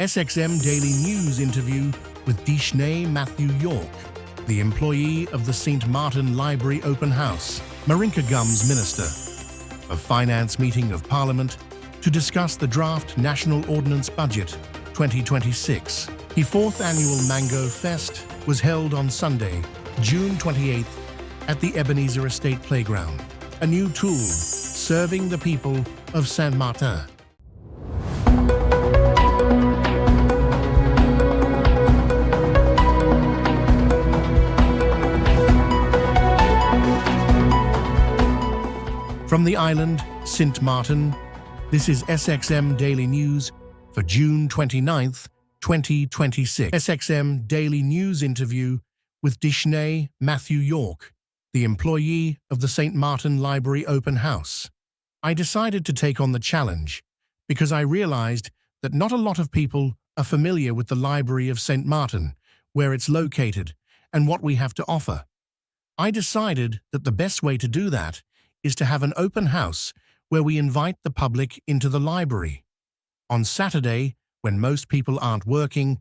SXM Daily News interview with Dishney Matthew York, the employee of the St. Martin Library Open House, Marinka Gums Minister of Finance meeting of Parliament to discuss the draft National Ordnance Budget 2026. The fourth annual Mango Fest was held on Sunday, June 28th at the Ebenezer Estate Playground, a new tool serving the people of Saint Martin. From the island, Saint Martin, this is SXM Daily News for June 29th, 2026. SXM Daily News interview with Dishney Matthew York, the employee of the St. Martin Library Open House. I decided to take on the challenge because I realized that not a lot of people are familiar with the Library of St. Martin, where it's located, and what we have to offer. I decided that the best way to do that is to have an open house where we invite the public into the library. On Saturday, when most people aren't working,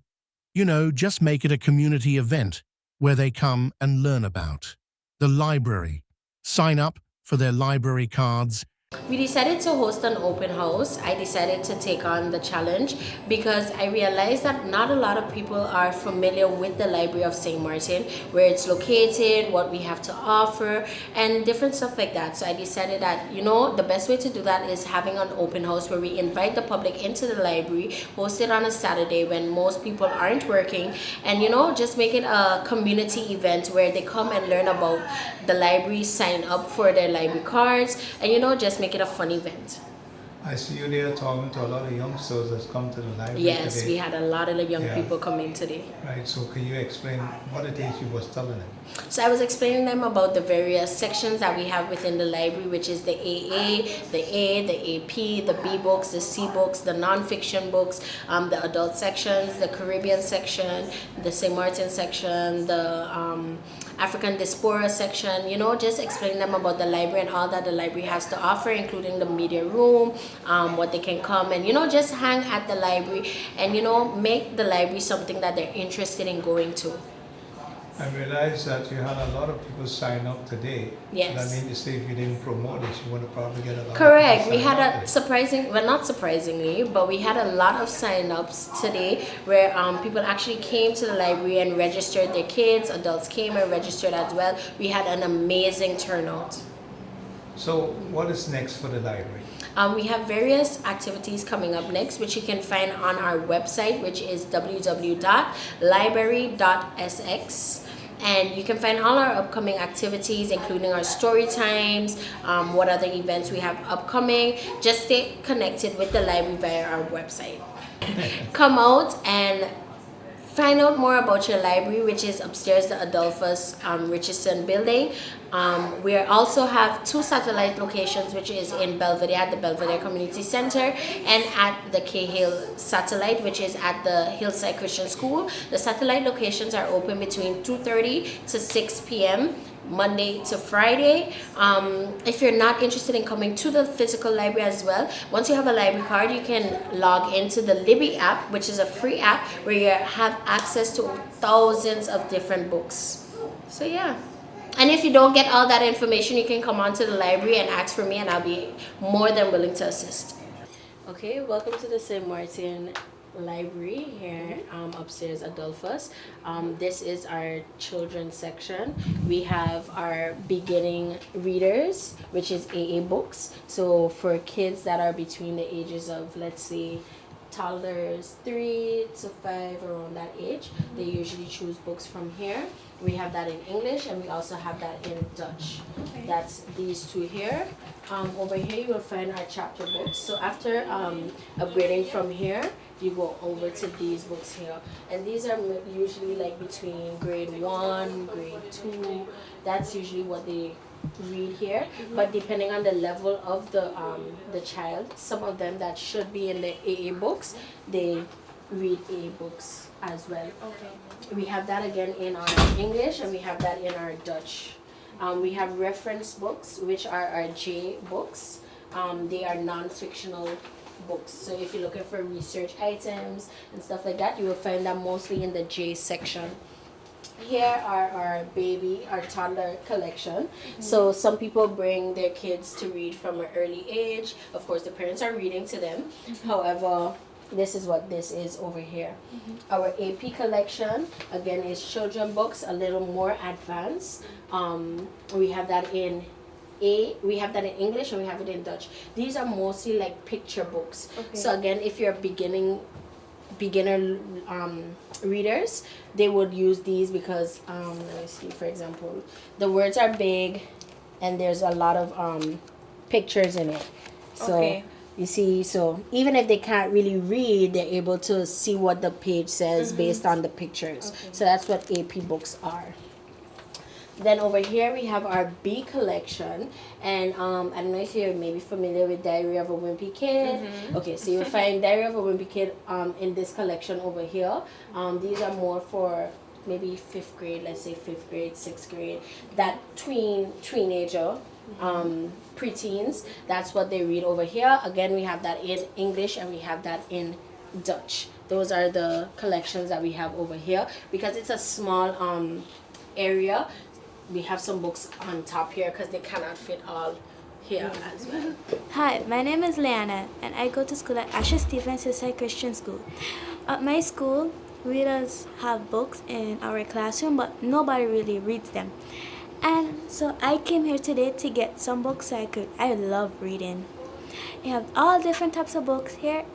just make it a community event where they come and learn about the library. Sign up for their library cards. We decided to host an open house. I decided to take on the challenge because I realized that not a lot of people are familiar with the Library of St. Martin, where it's located, what we have to offer, and different stuff like that. So I decided that, the best way to do that is having an open house where we invite the public into the library, host it on a Saturday when most people aren't working, and, just make it a community event where they come and learn about the library, sign up for their library cards, and, just make it a fun event. I see you there talking to a lot of youngsters that's come to the library Yes, today. we had a lot of young people come in today. Right, so can you explain what it is you was telling them? So I was explaining them about the various sections that we have within the library, which is the AA, the A, the AP, the B books, the C books, the non-fiction books, the adult sections, the Caribbean section, the St. Martin section, the African diaspora section, just explaining them about the library and all that the library has to offer, including the media room, what they can come and, just hang at the library and, make the library something that they're interested in going to. I realized that you had a lot of people sign up today. Yes. And I mean to say if you didn't promote it, you would have probably get a lot Correct. of We people had not surprisingly, but we had a lot of sign-ups today where people actually came to the library and registered their kids. Adults came and registered as well. We had an amazing turnout. So what is next for the library? We have various activities coming up next, which you can find on our website, which is www.library.sx. And you can find all our upcoming activities, including our story times, what other events we have upcoming. Just stay connected with the library via our website. Come out and find out more about your library, which is upstairs the Adolphus Richardson building. We also have 2 satellite locations, which is in Belvedere at the Belvedere Community Center and at the Cahill satellite, which is at the Hillside Christian School. The satellite locations are open between 2:30 to 6 p.m. Monday to Friday. If you're not interested in coming to the physical library as well, once you have a library card, you can log into the Libby app, which is a free app where you have access to thousands of different books. So yeah. And if you don't get all that information, you can come on to the library and ask for me and I'll be more than willing to assist. Okay, welcome to the St. Martin Library here upstairs at Adolphus. This is our children's section. We have our beginning readers, which is AA books. So for kids that are between the ages of, let's say, toddlers 3 to 5, around that age, they usually choose books from here. We have that in English and we also have that in Dutch. Okay. That's these 2 here. Over here you will find our chapter books. So after upgrading from here, you go over to these books here. And these are usually like between grade 1, grade 2. That's usually what they read here. But depending on the level of the child, some of them that should be in the AA books, they read AA books as well. Okay. We have that again in our English and we have that in our Dutch. We have reference books, which are our J books. They are non-fictional books. So if you're looking for research items and stuff like that, you will find them mostly in the J section. Here are our toddler collection. So some people bring their kids to read from an early age. Of course, the parents are reading to them. However, this is what this is over here. Our AP collection, again, is children books, a little more advanced. We have that in we have that in English and we have it in Dutch. These are mostly like picture books. So again, if you're beginner readers, they would use these because let me see, for example, the words are big and there's a lot of pictures in it. So you see, so even if they can't really read, they're able to see what the page says based on the pictures. So that's what AP books are. Then over here we have our B collection, and I don't know if you're maybe familiar with Diary of a Wimpy Kid. Okay, so you'll find Diary of a Wimpy Kid in this collection over here. These are more for maybe 5th grade, let's say 5th grade, 6th grade, that teenager, preteens. That's what they read over here. Again, we have that in English and we have that in Dutch. Those are the collections that we have over here. Because it's a small area, we have some books on top here because they cannot fit all here as well. Hi, my name is Leanna and I go to school at Asher Stephens Hillside Christian School. At my school, we just have books in our classroom, but nobody really reads them. And so I came here today to get some books I love reading. You have all different types of books here,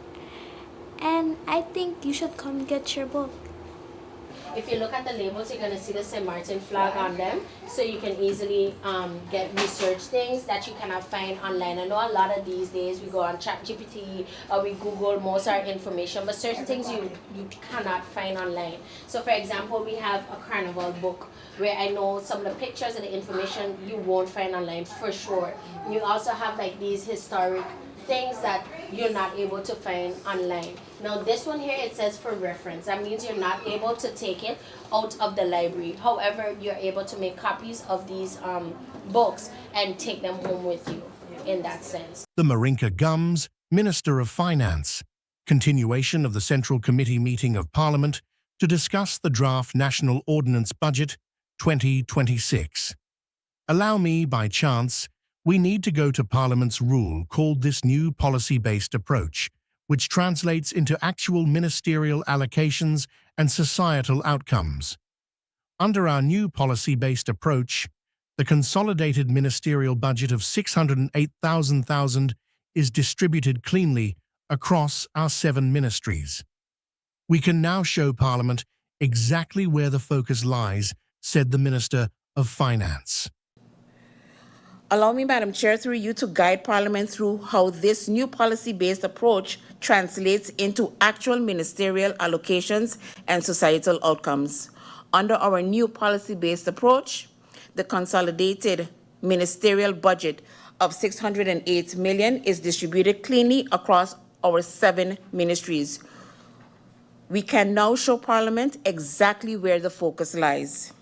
and I think you should come get your book. If you look at the labels, you're going to see the St. Martin flag on them, so you can easily get research things that you cannot find online. I know a lot of these days we go on ChatGPT or we Google most of our information, but certain things you cannot find online. So for example, we have a carnival book where I know some of the pictures and the information you won't find online for sure. You also have like these historic things that you're not able to find online. Now this one here, it says for reference. That means you're not able to take it out of the library. However, you're able to make copies of these books and take them home with you in that sense. The Marinka Gums, Minister of Finance. Continuation of the Central Committee meeting of Parliament to discuss the draft National Ordnance Budget 2026. Allow me, by chance, we need to go to Parliament's rule called this new policy-based approach, which translates into actual ministerial allocations and societal outcomes. Under our new policy-based approach, the consolidated ministerial budget of $608,000 is distributed cleanly across our 7 ministries. We can now show Parliament exactly where the focus lies, said the Minister of Finance. Allow me, Madam Chair, through you to guide Parliament through how this new policy-based approach translates into actual ministerial allocations and societal outcomes. Under our new policy-based approach, the consolidated ministerial budget of $608 million is distributed cleanly across our 7 ministries. We can now show Parliament exactly where the focus lies.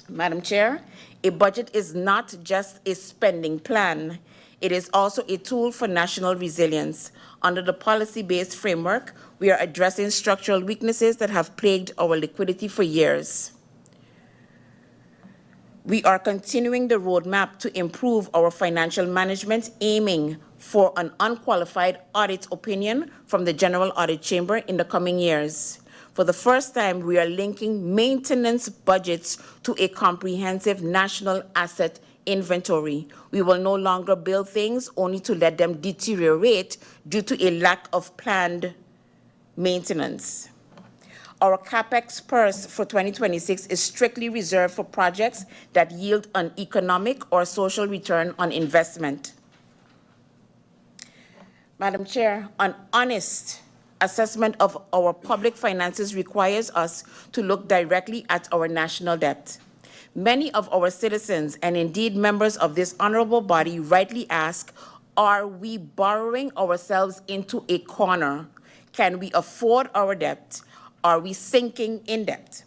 Madam Chair, a budget is not just a spending plan. It is also a tool for national resilience. Under the policy-based framework, we are addressing structural weaknesses that have plagued our liquidity for years. We are continuing the roadmap to improve our financial management, aiming for an unqualified audit opinion from the General Audit Chamber in the coming years. For the first time, we are linking maintenance budgets to a comprehensive national asset inventory. We will no longer build things only to let them deteriorate due to a lack of planned maintenance. Our CapEx purse for 2026 is strictly reserved for projects that yield an economic or social return on investment. Madam Chair, an honest assessment of our public finances requires us to look directly at our national debt. Many of our citizens, and indeed members of this honorable body, rightly ask, are we borrowing ourselves into a corner? Can we afford our debt? Are we sinking in debt?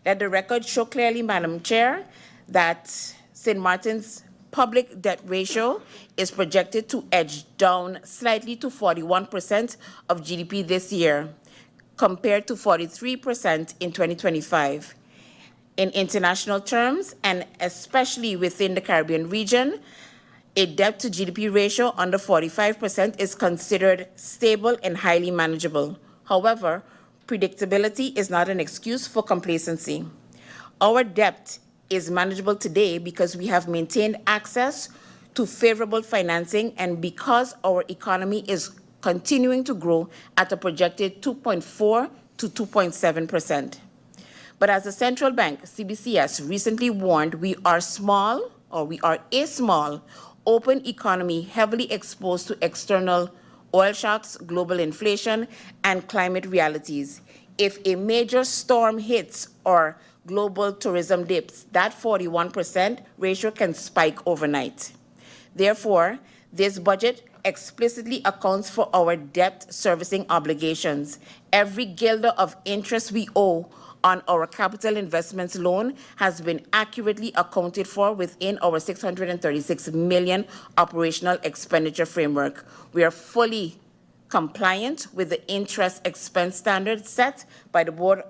Let the record show clearly, Madam Chair, that St. Martin's public debt ratio is projected to edge down slightly to 41% of GDP this year, compared to 43% in 2025. In international terms, and especially within the Caribbean region, a debt to GDP ratio under 45% is considered stable and highly manageable. However, predictability is not an excuse for complacency. Our debt is manageable today because we have maintained access to favorable financing and because our economy is continuing to grow at a projected 2.4 to 2.7%. But as the central bank, CBCS, recently warned, we are a small, open economy heavily exposed to external oil shocks, global inflation, and climate realities. If a major storm hits or global tourism dips, that 41% ratio can spike overnight. Therefore, this budget explicitly accounts for our debt servicing obligations. Every guilder of interest we owe on our capital investments loan has been accurately accounted for within our $636 million operational expenditure framework. We are fully compliant with the interest expense standard set by the Board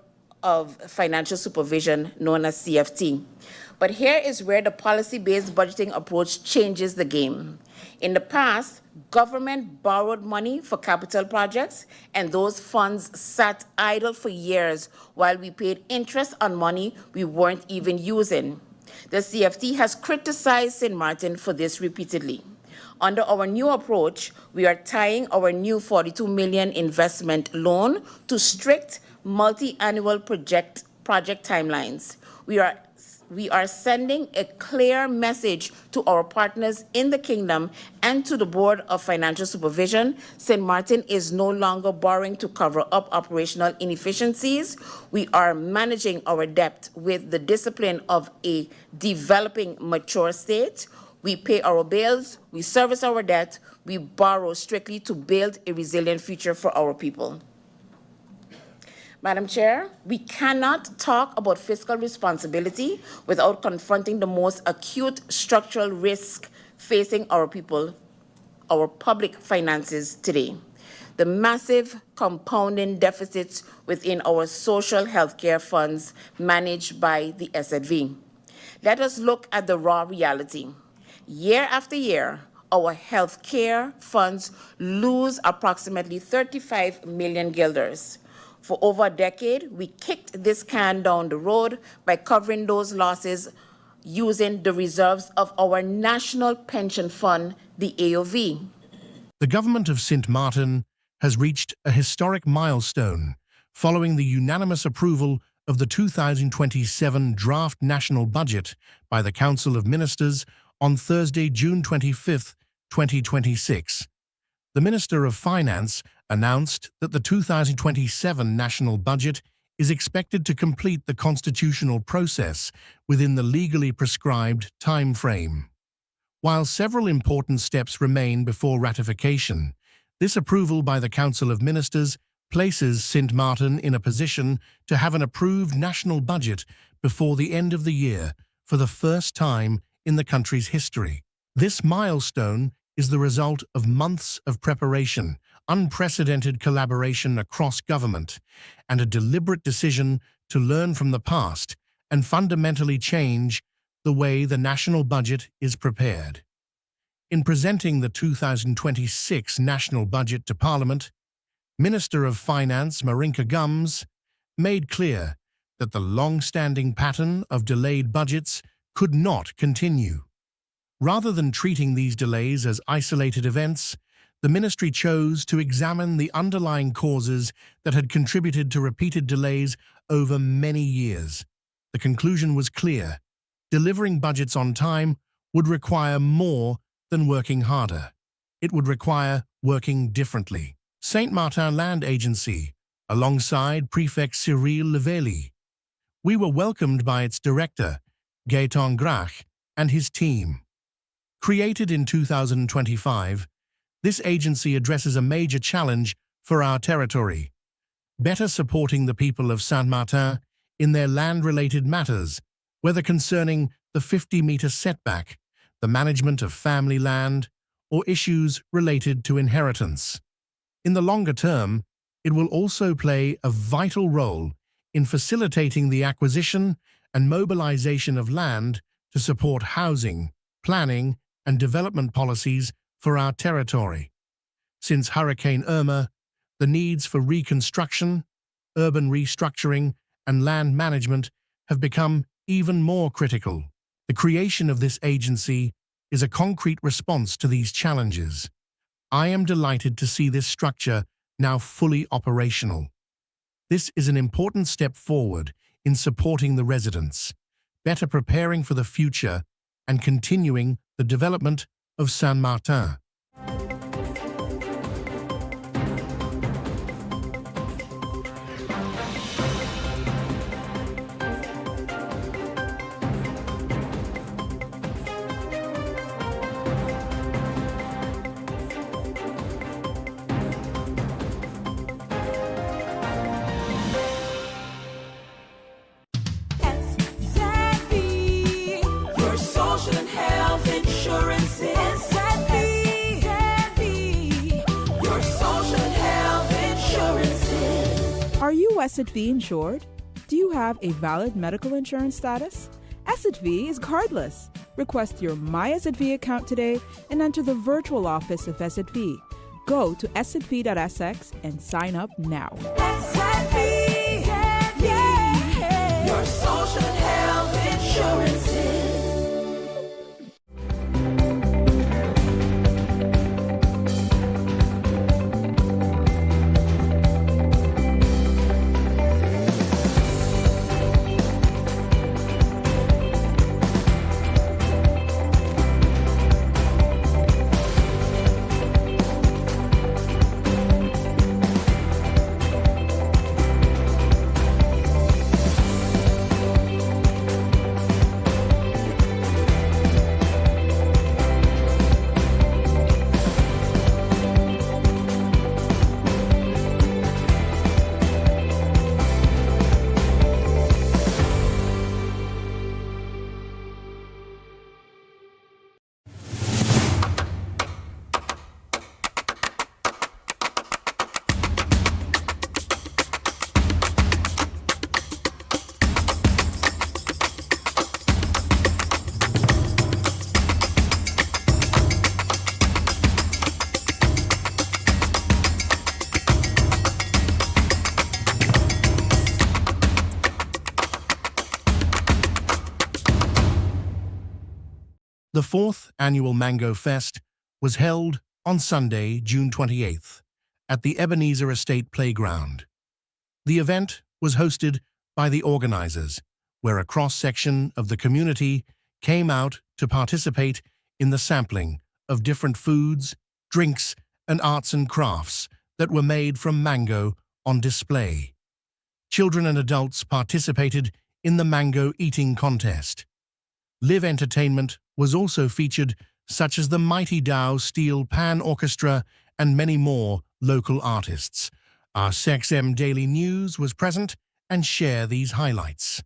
of Financial Supervision, known as CFT. But here is where the policy-based budgeting approach changes the game. In the past, government borrowed money for capital projects, and those funds sat idle for years while we paid interest on money we weren't even using. The CFT has criticized St. Martin for this repeatedly. Under our new approach, we are tying our new $42 million investment loan to strict multi-annual project timelines. We are sending a clear message to our partners in the Kingdom and to the Board of Financial Supervision. St. Martin is no longer borrowing to cover up operational inefficiencies. We are managing our debt with the discipline of a developing, mature state. We pay our bills, we service our debt, we borrow strictly to build a resilient future for our people. Madam Chair, we cannot talk about fiscal responsibility without confronting the most acute structural risk facing our people, our public finances today. The massive compounding deficits within our social health care funds managed by the SZV. Let us look at the raw reality. Year after year, our health care funds lose approximately 35 million guilders. For over a decade, we kicked this can down the road by covering those losses using the reserves of our National Pension Fund, the AOV. The government of St. Martin has reached a historic milestone following the unanimous approval of the 2027 draft national budget by the Council of Ministers on Thursday, June 25, 2026. The Minister of Finance announced that the 2027 national budget is expected to complete the constitutional process within the legally prescribed time frame. While several important steps remain before ratification, this approval by the Council of Ministers places St. Martin in a position to have an approved national budget before the end of the year for the first time in the country's history. This milestone is the result of months of preparation, unprecedented collaboration across government, and a deliberate decision to learn from the past and fundamentally change the way the national budget is prepared. In presenting the 2026 national budget to Parliament, Minister of Finance Marinka Gums made clear that the long-standing pattern of delayed budgets could not continue. Rather than treating these delays as isolated events, the ministry chose to examine the underlying causes that had contributed to repeated delays over many years. The conclusion was clear. Delivering budgets on time would require more than working harder. It would require working differently. St. Martin Land Agency, alongside Prefect Cyril Levely. We were welcomed by its director, Gaëtan Grach, and his team. Created in 2025, this agency addresses a major challenge for our territory: better supporting the people of Saint Martin in their land-related matters, whether concerning the 50-meter setback, the management of family land, or issues related to inheritance. In the longer term, it will also play a vital role in facilitating the acquisition and mobilization of land to support housing, planning, and development policies for our territory. Since Hurricane Irma, the needs for reconstruction, urban restructuring, and land management have become even more critical. The creation of this agency is a concrete response to these challenges. I am delighted to see this structure now fully operational. This is an important step forward in supporting the residents, better preparing for the future, and continuing the development of Saint Martin. Your social and health insurance is your social and health insurances. Are you SXM insured? Do you have a valid medical insurance status? SXM is cardless. Request your My SXM account today and enter the virtual office of SXM. Go to sxp.sx and sign up now. Your social and health insurances. The fourth annual Mango Fest was held on Sunday, June 28th, at the Ebenezer Estate Playground. The event was hosted by the organizers, where a cross-section of the community came out to participate in the sampling of different foods, drinks, and arts and crafts that were made from mango on display. Children and adults participated in the mango eating contest. Live entertainment was also featured, such as the Mighty Dow Steel Pan Orchestra and many more local artists. Our SXM Daily News was present and share these highlights.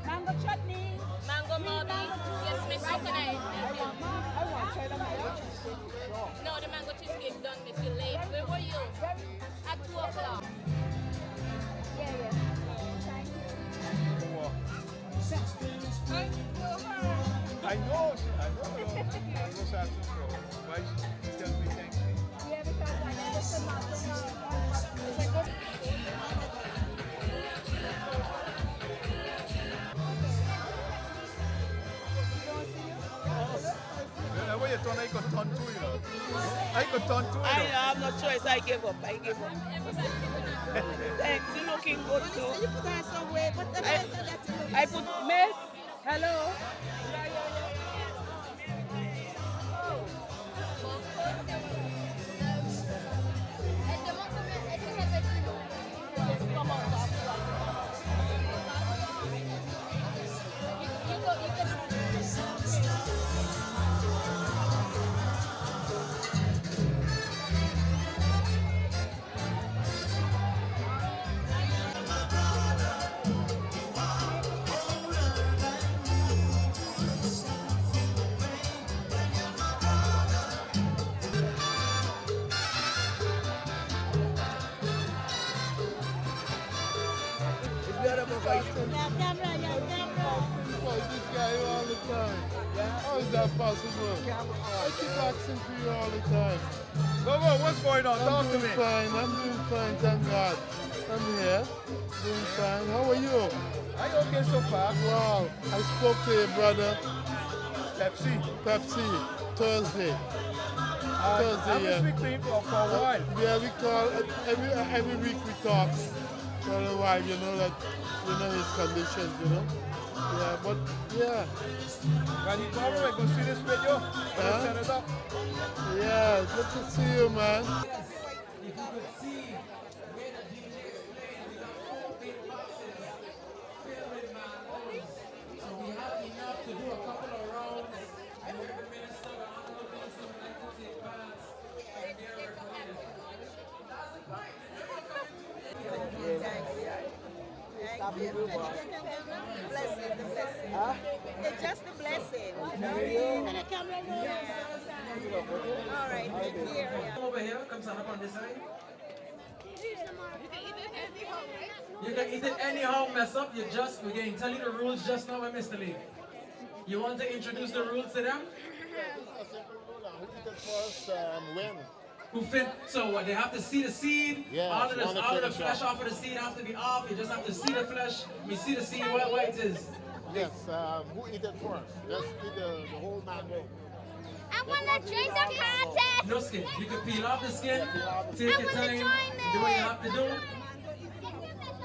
Mango chutney. Mango Moby. Yes, Miss Coconut. I want to try the mango cheesecake. No, the mango cheesecake done, Miss. You late. Where were you? At 2 o'clock. Yeah. Thank you. I know. I was asking for why she tells me thank you. Yeah, because I know it's a lot of it's a good. Whenever you turn, I could turn too, you know. I could turn too, you know. I have no choice. I give up. Thanks. You're looking good too. You put her somewhere, but the rest of that you I put Miss. Hello. This guy all the time. How is that possible? I keep asking for you all the time. Go, what's going on? Talk to me. I'm doing fine, thank God. I'm here, doing fine. How are you? Are you okay so far? Wow, I spoke to your brother, Pepsi. Thursday. I was speaking to him for a while. Yeah, we call, every week we talk for a while, you know, that, you know, his conditions, you know. Yeah, but, yeah. When he come over, go see this video. Set it up. Yeah, good to see you, man. If you could see where the DJ is playing, we got 4 big boxes filled with mangoes. So we have enough to do a couple of rounds. I heard the minister, the honorable minister, would like to take baths and they're recorded. That's the point. Blessing, the blessing. It's just the blessing. And the camera roll. All right, thank you. Come over here, come stand up on this side. You can eat it anyhow, mess up. We're going to tell you the rules just now by Mr. Lee. You want to introduce the rules to them? A simple rule, who eat it first win. Who fit? So what? They have to see the seed. Yeah, all of the finish flesh off. off of the seed have to be off. You just have to see the flesh. You see the seed what it is. Yes, who eat it first? Just eat the whole mango. I want to join the contest. No skin. You can peel off the skin. Take your time. Do what you have to do.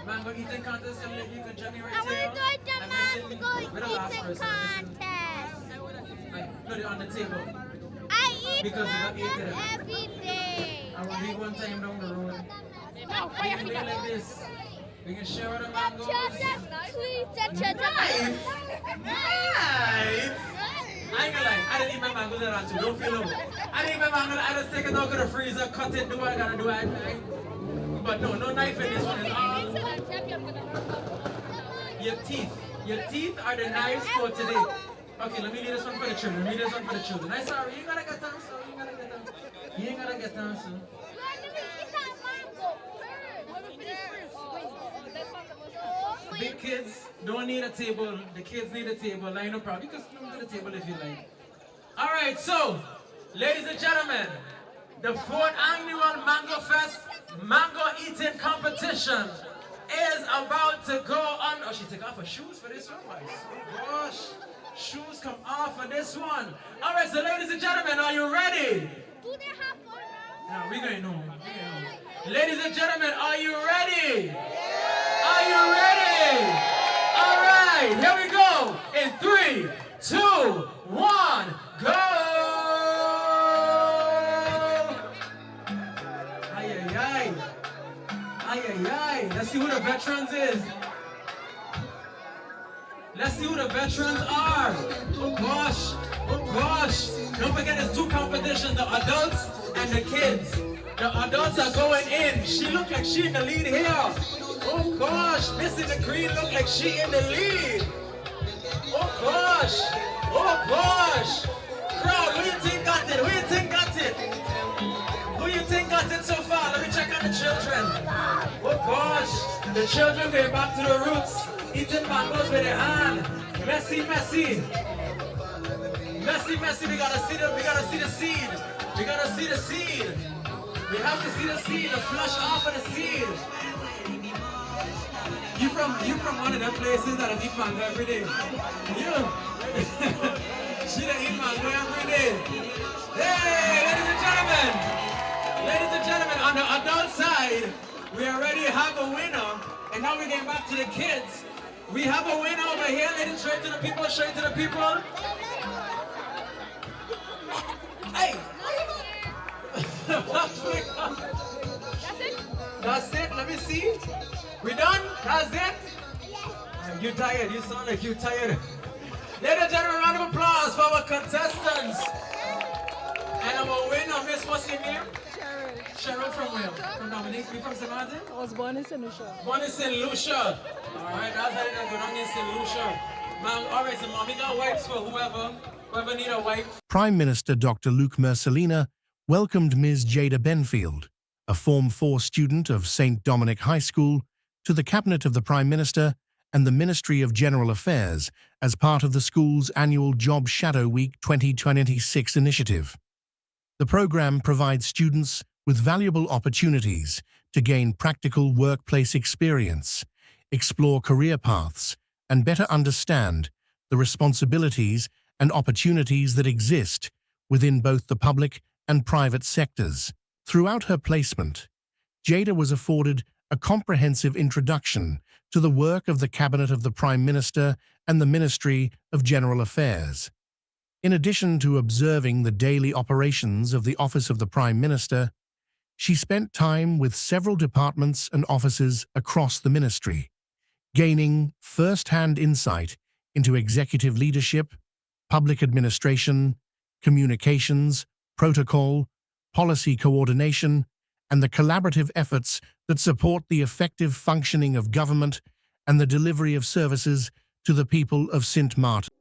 Mango eating contest. You can join me right here. I want to join the mango eating contest. Put it on the table. I eat Because you got mangoes eaten. every day. I will be one time down the road. We can do it like this. We can share the mangoes. Nice. I ain't gonna lie, I didn't eat my mangoes around too. Don't feel no. I didn't eat my mangoes. I just take it out of the freezer, cut it, do what I gotta do. But no knife in this one. It's all your teeth. Your teeth are the knives for today. Okay, let me leave this one for the children. I'm sorry, you ain't gotta get down, so you ain't gotta get down, so. Big kids don't need a table. The kids need a table. Line up proud. You can come to the table if you like. All right, so, ladies and gentlemen, the 4th annual Mango Fest Mango Eating Competition is about to go on. Oh, she took off her shoes for this one. Oh gosh, shoes come off for this one. All right, so ladies and gentlemen, are you ready? Do they have fun now? Yeah, we're going to know. Ladies and gentlemen, are you ready? Are you ready? All right, here we go. In 3, 2, 1, go! Ay, ay, ay. Ay, ay, ay. Let's see who the veterans is. Let's see who the veterans are. Oh gosh. Oh gosh. Don't forget there's 2 competitions, the adults and the kids. The adults are going in. She look like she in the lead here. Oh gosh, Miss in the green look like she in the lead. Oh gosh! Crowd, who you think got it? Who you think got it? Who you think got it so far? Let me check on the children. Oh gosh! The children going back to the roots, eating mangoes with their hand. Messy, messy. Messy, messy. We gotta see the seed. We gotta see the seed. We have to see the seed, the flush off of the seed. You from one of them places that eat mango every day. You. She don't eat mango every day. Hey, ladies and gentlemen, on the adult side, we already have a winner, and now we're getting back to the kids. We have a winner over here, ladies, straight to the people, straight to the people. Hey! That's it, let me see. We done? That's it? You tired, you sound like you tired. Ladies and gentlemen, round of applause for our contestants. And our winner, Miss, what's your name? Cheryl from where? From Dominique? You from St. Martin? I was born in St. Lucia. Born in St. Lucia. Alright, that's how you go down in St. Lucia. Alright, so mommy got wipes for whoever need a wipe. Prime Minister Dr. Luke Mercelina welcomed Ms. Jada Benfield, a Form 4 student of St. Dominic High School, to the Cabinet of the Prime Minister and the Ministry of General Affairs as part of the school's annual Job Shadow Week 2026 initiative. The program provides students with valuable opportunities to gain practical workplace experience, explore career paths, and better understand the responsibilities and opportunities that exist within both the public and private sectors. Throughout her placement, Jada was afforded a comprehensive introduction to the work of the Cabinet of the Prime Minister and the Ministry of General Affairs. In addition to observing the daily operations of the Office of the Prime Minister, she spent time with several departments and offices across the ministry, gaining first-hand insight into executive leadership, public administration, communications, protocol, policy coordination, and the collaborative efforts that support the effective functioning of government and the delivery of services to the people of St. Martin.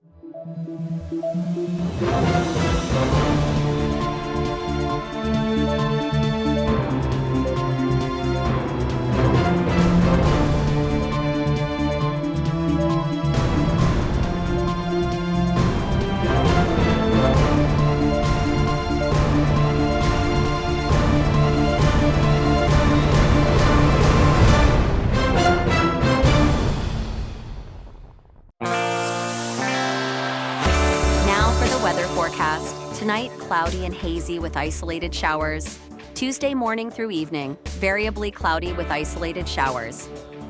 Tonight, cloudy and hazy with isolated showers. Tuesday morning through evening, variably cloudy with isolated showers.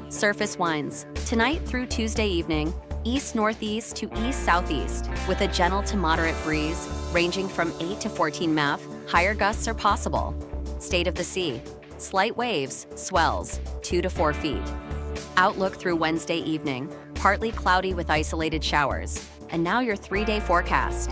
Surface winds. Tonight through Tuesday evening, east-northeast to east-southeast, with a gentle to moderate breeze, ranging from 8 to 14 mph. Higher gusts are possible. State of the sea. Slight waves, swells, 2 to 4 feet. Outlook through Wednesday evening, partly cloudy with isolated showers. And now your 3-day forecast.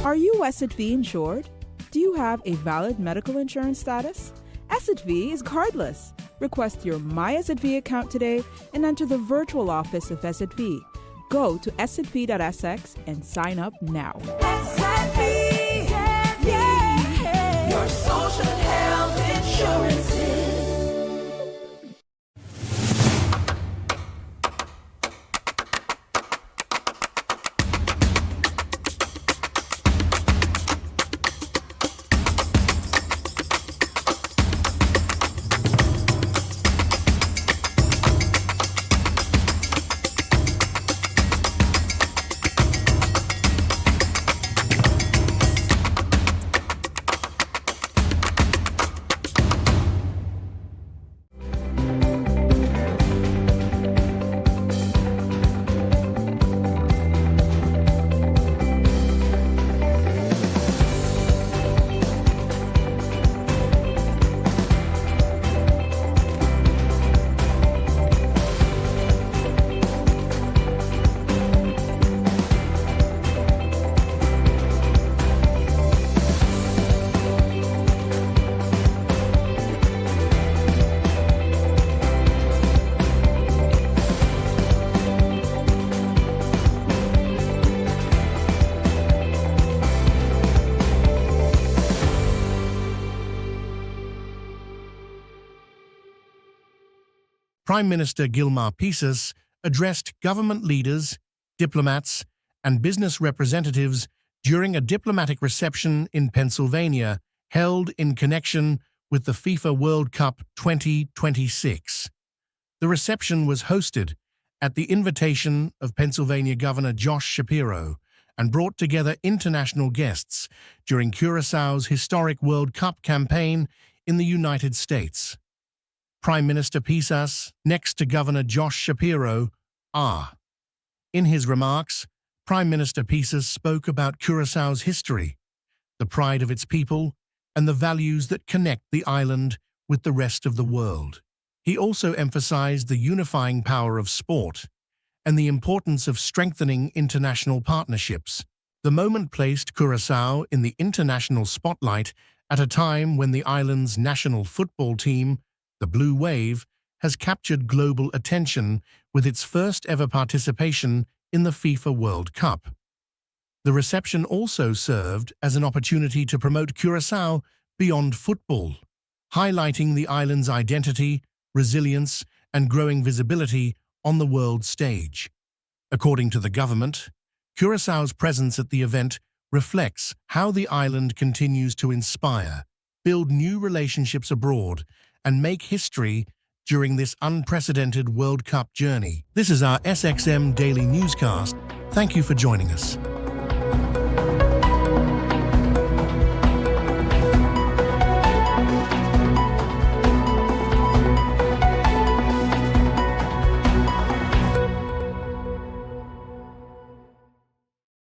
Are you SXV insured? Do you have a valid medical insurance status? SXV is cardless. Request your My SXV account today and enter the virtual office of SXV. Go to sxv.sx and sign up now. SXV, yeah. Your social and health insurances. Prime Minister Gilmar Pisas addressed government leaders, diplomats, and business representatives during a diplomatic reception in Pennsylvania held in connection with the FIFA World Cup 2026. The reception was hosted at the invitation of Pennsylvania Governor Josh Shapiro and brought together international guests during Curaçao's historic World Cup campaign in the United States. Prime Minister Pisas, next to Governor Josh Shapiro, are. In his remarks, Prime Minister Pisas spoke about Curaçao's history, the pride of its people, and the values that connect the island with the rest of the world. He also emphasized the unifying power of sport and the importance of strengthening international partnerships. The moment placed Curaçao in the international spotlight at a time when the island's national football team, the Blue Wave, has captured global attention with its first-ever participation in the FIFA World Cup. The reception also served as an opportunity to promote Curaçao beyond football, highlighting the island's identity, resilience, and growing visibility on the world stage. According to the government, Curaçao's presence at the event reflects how the island continues to inspire, build new relationships abroad, and make history during this unprecedented World Cup journey. This is our SXM Daily Newscast. Thank you for joining us.